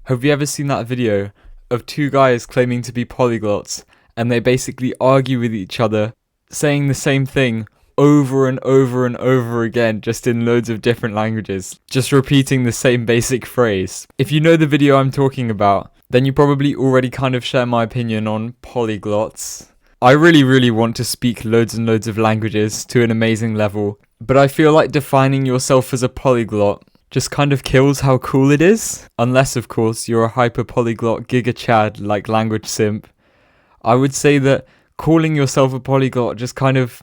Have you ever seen that video of two guys claiming to be polyglots and they basically argue with each other, saying the same thing over and over and over again, just in loads of different languages, just repeating the same basic phrase? If you know the video I'm talking about, then you probably already kind of share my opinion on polyglots. I really want to speak loads and loads of languages to an amazing level, but I feel like defining yourself as a polyglot just kind of kills how cool it is. Unless, of course, you're a hyper-polyglot giga-chad like language simp. I would say that calling yourself a polyglot just kind of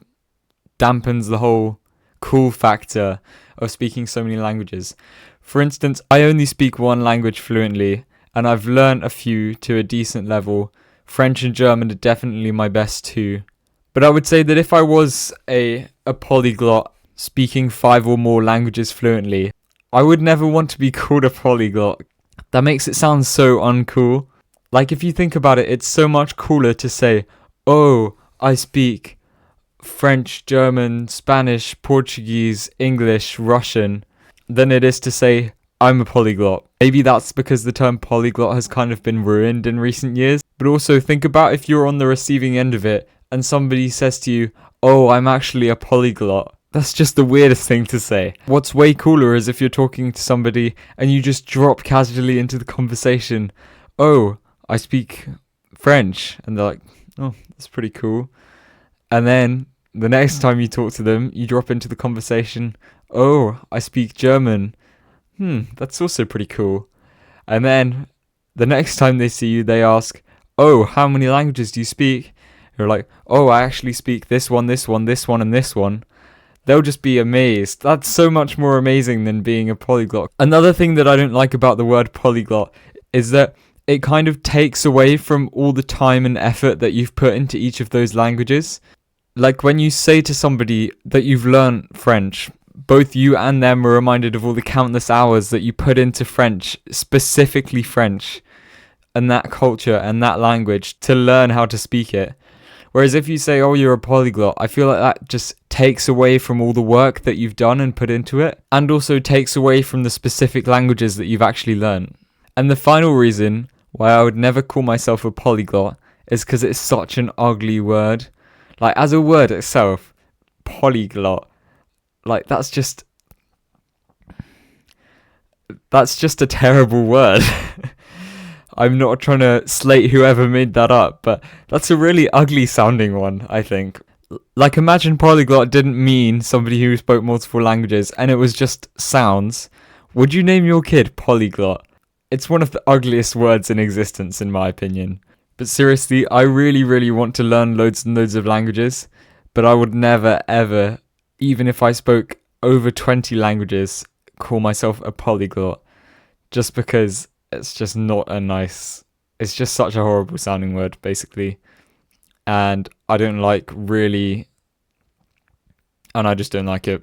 dampens the whole cool factor of speaking so many languages. For instance, I only speak one language fluently, and I've learnt a few to a decent level. French and German are definitely my best too. But I would say that if I was a polyglot speaking 5 or more languages fluently, I would never want to be called a polyglot. That makes it sound so uncool. Like, if you think about it, it's so much cooler to say, oh, I speak French, German, Spanish, Portuguese, English, Russian, than it is to say, I'm a polyglot. Maybe that's because the term polyglot has kind of been ruined in recent years. But also think about if you're on the receiving end of it and somebody says to you, oh, I'm actually a polyglot. That's just the weirdest thing to say. What's way cooler is if you're talking to somebody and you just drop casually into the conversation, oh, I speak French. And they're like, oh, that's pretty cool. And then the next time you talk to them, you drop into the conversation, oh, I speak German. That's also pretty cool. And then the next time they see you, they ask, oh, how many languages do you speak? You're like, oh, I actually speak this one, this one, this one, and this one. They'll just be amazed. That's so much more amazing than being a polyglot. Another thing that I don't like about the word polyglot is that it kind of takes away from all the time and effort that you've put into each of those languages. Like when you say to somebody that you've learned French, both you and them are reminded of all the countless hours that you put into French, specifically French, and that culture and that language to learn how to speak it. Whereas if you say, oh, you're a polyglot, I feel like that just takes away from all the work that you've done and put into it, and also takes away from the specific languages that you've actually learned. And the final reason why I would never call myself a polyglot is because it's such an ugly word. Like, as a word itself, polyglot, like, that's just a terrible word. I'm not trying to slate whoever made that up, but that's a really ugly sounding one, I think. Like, imagine polyglot didn't mean somebody who spoke multiple languages and it was just sounds. Would you name your kid polyglot? It's one of the ugliest words in existence, in my opinion. But seriously, I really want to learn loads and loads of languages, but I would never ever, even if I spoke over 20 languages, call myself a polyglot, just because it's just not a nice, it's just such a horrible sounding word, basically. And I just don't like it.